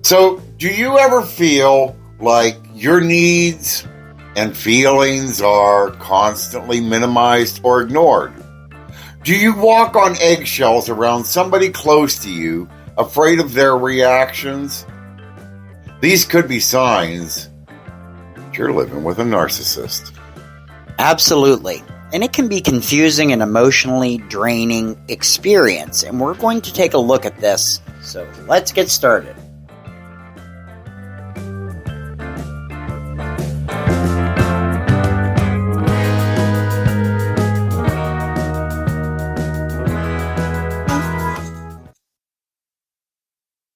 So, do you ever feel like your needs and feelings are constantly minimized or ignored? Do you walk on eggshells around somebody close to you, afraid of their reactions? These could be signs that you're living with a narcissist. Absolutely. And it can be confusing and emotionally draining experience. And we're going to take a look at this. So let's get started.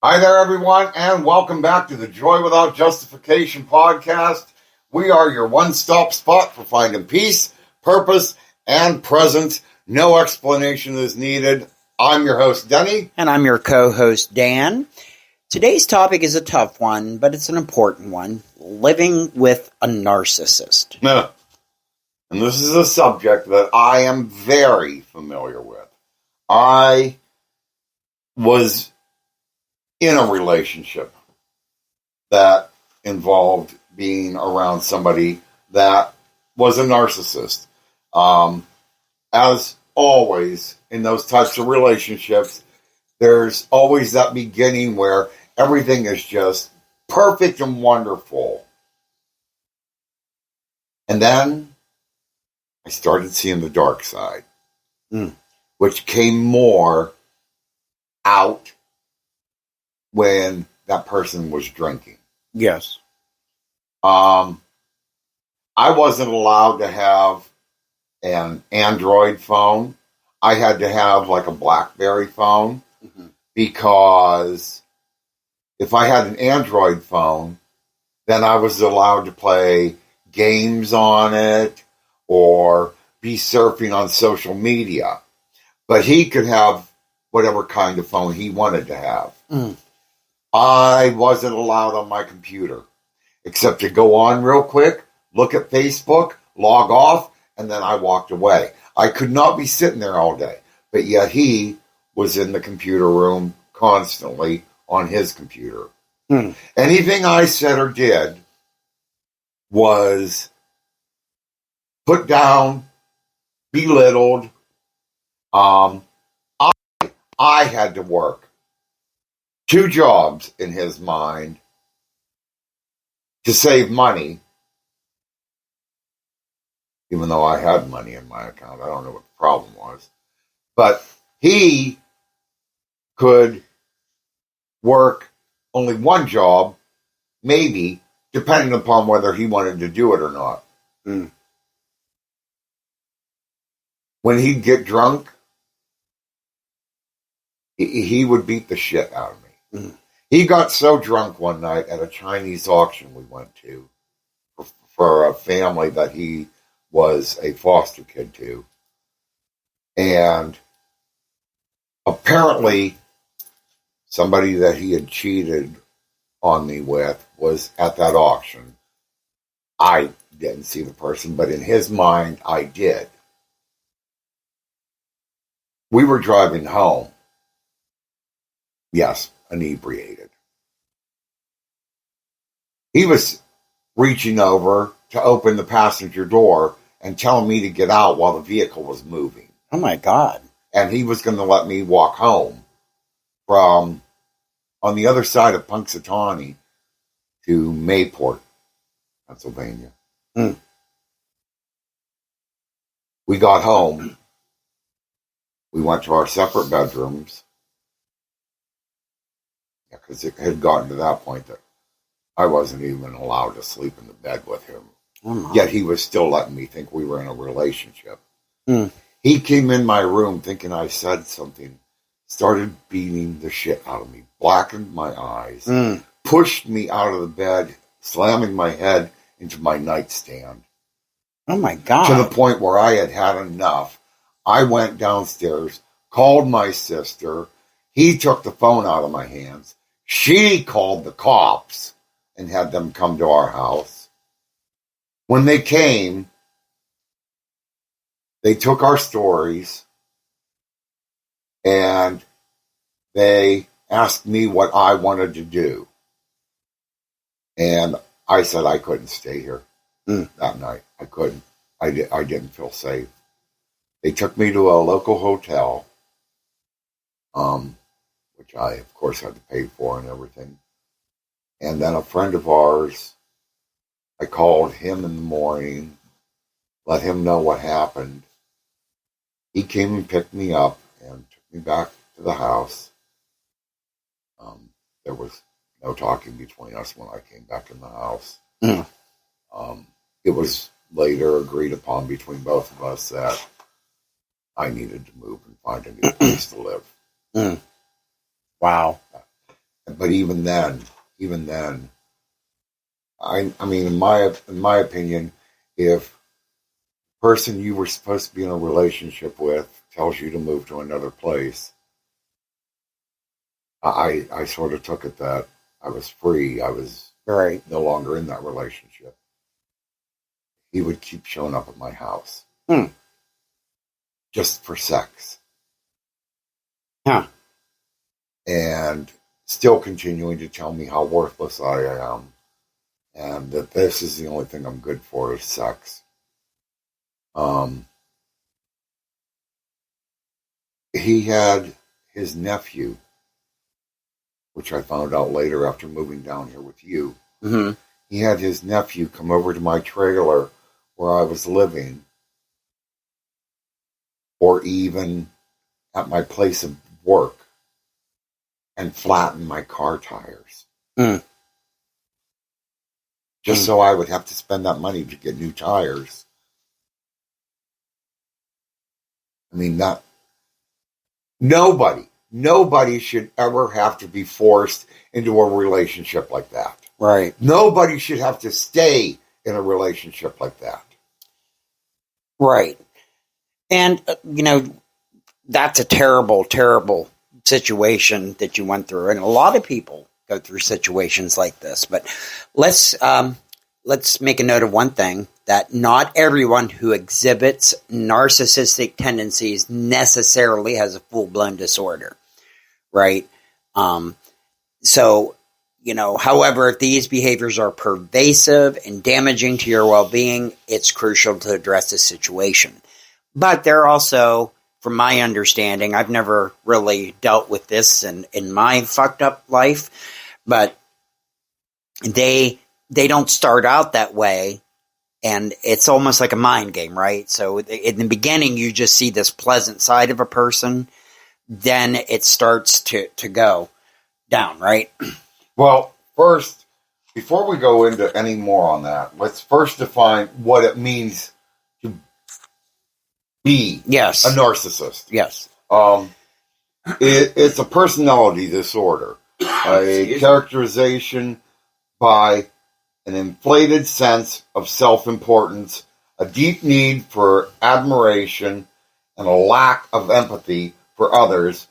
Hi there, everyone, and welcome back to the Joy Without Justification podcast. We are your one-stop spot for finding peace, purpose, and presence. No explanation is needed. I'm your host, Denny. And I'm your co-host, Dan. Today's topic is a tough one, but it's an important one. Living with a narcissist. Yeah. And this is a subject that I am very familiar with. I was in a relationship that involved being around somebody that was a narcissist. As always, in those types of relationships, there's always that beginning where everything is just perfect and wonderful. And then I started seeing the dark side, which came more out when that person was drinking. Yes. I wasn't allowed to have an Android phone. I had to have like a BlackBerry phone because if I had an Android phone, then I was allowed to play games on it or be surfing on social media. But he could have whatever kind of phone he wanted to have. I wasn't allowed on my computer, except to go on real quick, look at Facebook, log off, and then I walked away. I could not be sitting there all day, but yet he was in the computer room constantly on his computer. Anything I said or did was put down, belittled. I had to work 2 jobs in his mind to save money, even though I had money in my account. I don't know what the problem was. But he could work only 1 job, maybe, depending upon whether he wanted to do it or not. When he'd get drunk, he would beat the shit out of me. He got so drunk one night at a Chinese auction we went to for a family that he was a foster kid to. And apparently somebody that he had cheated on me with was at that auction. I didn't see the person, but in his mind, I did. We were driving home. Yes, inebriated. He was reaching over to open the passenger door and telling me to get out while the vehicle was moving. Oh my God. And he was going to let me walk home from on the other side of Punxsutawney to Mayport, Pennsylvania. We got home. We went to our separate bedrooms. Because it had gotten to that point that I wasn't even allowed to sleep in the bed with him. Yet he was still letting me think we were in a relationship. He came in my room thinking I said something, started beating the shit out of me, blackened my eyes, pushed me out of the bed, slamming my head into my nightstand. Oh my God. To the point where I had had enough. I went downstairs, called my sister. He took the phone out of my hands. She called the cops and had them come to our house. When they came, they took our stories and they asked me what I wanted to do. And I said I couldn't stay here that night. I couldn't. I didn't feel safe. They took me to a local hotel, which I, of course, had to pay for and everything. And then a friend of ours, I called him in the morning, let him know what happened. He came and picked me up and took me back to the house. There was no talking between us when I came back in the house. It was later agreed upon between both of us that I needed to move and find a new place to live. Wow. But even then, I mean, in my opinion, if the person you were supposed to be in a relationship with tells you to move to another place, I sort of took it that I was free. I was no longer in that relationship. He would keep showing up at my house. Just for sex. And still continuing to tell me how worthless I am. And that this is the only thing I'm good for is sex. He had his nephew, which I found out later after moving down here with you. He had his nephew come over to my trailer where I was living, or even at my place of work, and flatten my car tires. Just so I would have to spend that money to get new tires. I mean, nobody should ever have to be forced into a relationship like that. Right. Nobody should have to stay in a relationship like that. Right. And, that's a terrible, terrible situation that you went through. And a lot of people go through situations like this. But let's make a note of one thing, that not everyone who exhibits narcissistic tendencies necessarily has a full-blown disorder, right? However, if these behaviors are pervasive and damaging to your well-being, it's crucial to address the situation. But they're also, from my understanding, I've never really dealt with this in my fucked up life, but they don't start out that way, and it's almost like a mind game, right? So in the beginning, you just see this pleasant side of a person, then it starts to go down, right? Well, first, before we go into any more on that, let's first define what it means to be a narcissist. Yes. It's a personality disorder, a characterization by an inflated sense of self-importance, a deep need for admiration, and a lack of empathy for others,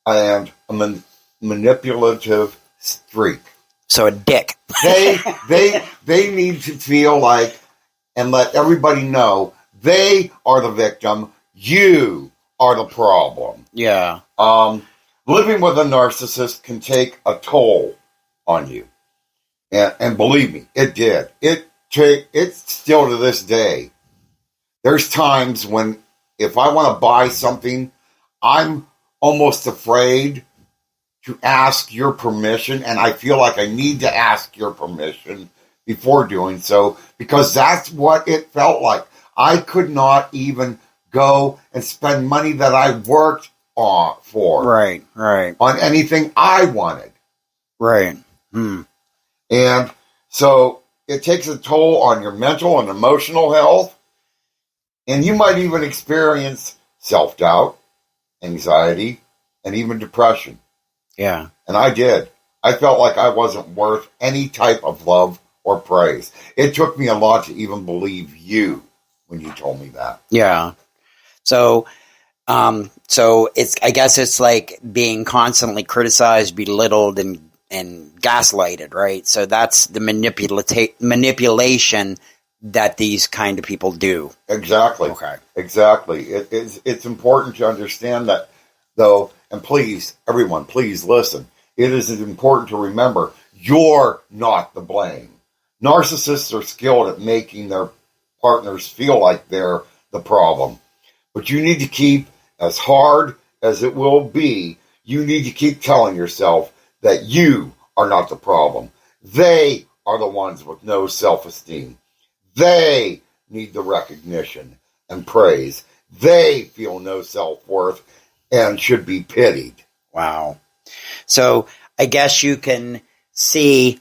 and a manipulative streak. So a dick. They need to feel like and let everybody know they are the victim, you are the problem. Yeah. Living with a narcissist can take a toll on you. And believe me, it did. It's still to this day. There's times when if I want to buy something, I'm almost afraid to ask your permission, and I feel like I need to ask your permission before doing so, because that's what it felt like. I could not even go and spend money that I worked for. Right. On anything I wanted. Right. And so it takes a toll on your mental and emotional health. And you might even experience self-doubt, anxiety, and even depression. Yeah. And I did. I felt like I wasn't worth any type of love or praise. It took me a lot to even believe you when you told me that. Yeah. So I guess it's like being constantly criticized, belittled, and gaslighted, right? So that's the manipulation that these kind of people do. Exactly. Okay. Exactly. It's important to understand that, though, and please, everyone, please listen. It is important to remember You're not the blame. Narcissists are skilled at making their partners feel like they're the problem. But you need to keep, as hard as it will be, you need to keep telling yourself that you are not the problem. They are the ones with no self-esteem. They need the recognition and praise. They feel no self-worth and should be pitied. Wow. So I guess you can see,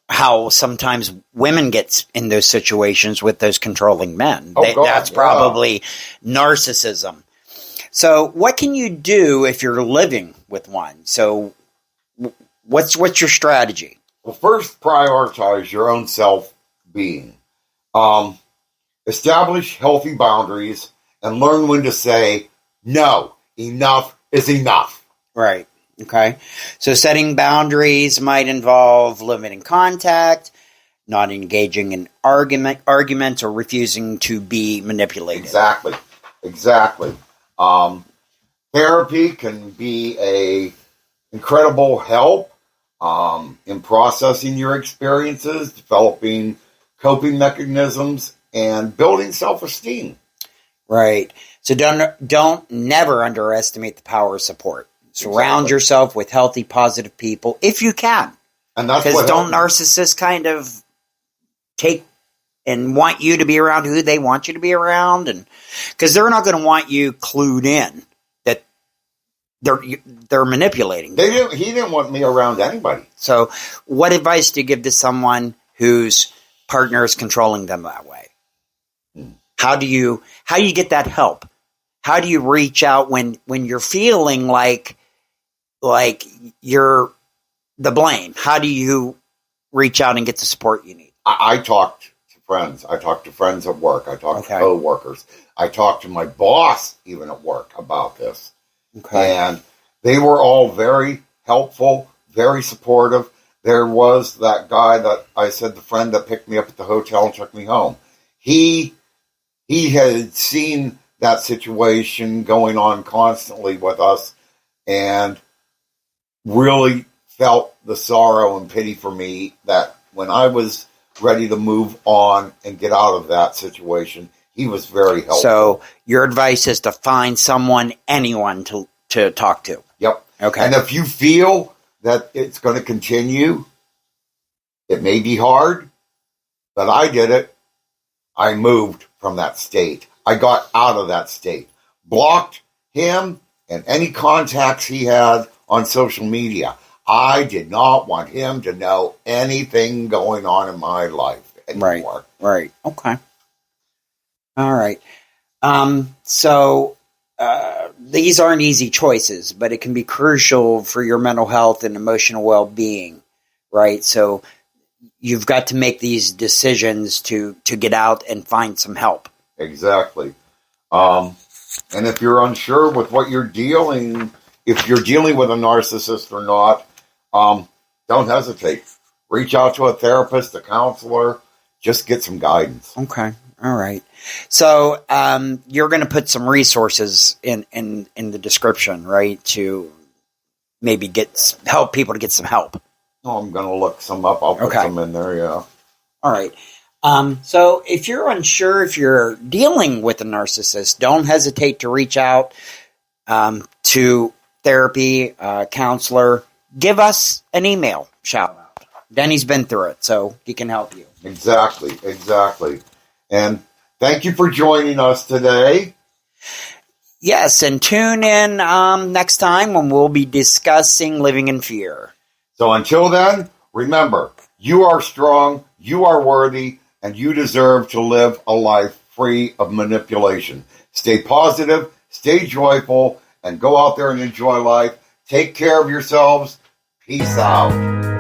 how sometimes women get in those situations with those controlling men. That's probably narcissism. So what can you do if you're living with one? So what's your strategy? Well, first, prioritize your own self-being. Establish healthy boundaries and learn when to say, no, enough is enough. Right. Okay. So setting boundaries might involve limiting contact, not engaging in arguments, or refusing to be manipulated. Exactly. Therapy can be a incredible help in processing your experiences, developing coping mechanisms, and building self-esteem. Right. So don't never underestimate the power of support. Surround yourself with healthy, positive people if you can. And that's because don't narcissists kind of take and want you to be around who they want you to be around, and because they're not going to want you clued in that they're manipulating. He didn't want me around anybody. So, what advice do you give to someone whose partner is controlling them that way? How do you get that help? How do you reach out when you're feeling like you're the blame? How do you reach out and get the support you need? I talked to friends. I talked to friends at work. I talked to co-workers. I talked to my boss even at work about this. Okay. And they were all very helpful, very supportive. There was that guy that I said, the friend that picked me up at the hotel and took me home. He had seen that situation going on constantly with us and really felt the sorrow and pity for me that when I was ready to move on and get out of that situation, he was very helpful. So your advice is to find anyone to talk to. Yep. Okay. And if you feel that it's going to continue, it may be hard, but I did it. I moved from that state. I got out of that state, blocked him and any contacts he had on social media. I did not want him to know anything going on in my life anymore. Right. Okay. All right. So these aren't easy choices, but it can be crucial for your mental health and emotional well-being, right? So you've got to make these decisions to get out and find some help. Exactly. And if you're unsure with what if you're dealing with a narcissist or not, don't hesitate. Reach out to a therapist, a counselor, just get some guidance. Okay. All right. So you're going to put some resources in the description, right, to maybe help people to get some help. Oh, I'm going to look some up. I'll put some in there, yeah. All right. So if you're unsure if you're dealing with a narcissist, don't hesitate to reach out to therapy, counselor. Give us an email shout out. Denny's been through it, so he can help you. Exactly. And thank you for joining us today. Yes, and tune in next time when we'll be discussing living in fear. So until then, remember, you are strong, you are worthy, and you deserve to live a life free of manipulation. Stay positive, stay joyful, and go out there and enjoy life. Take care of yourselves. Peace out.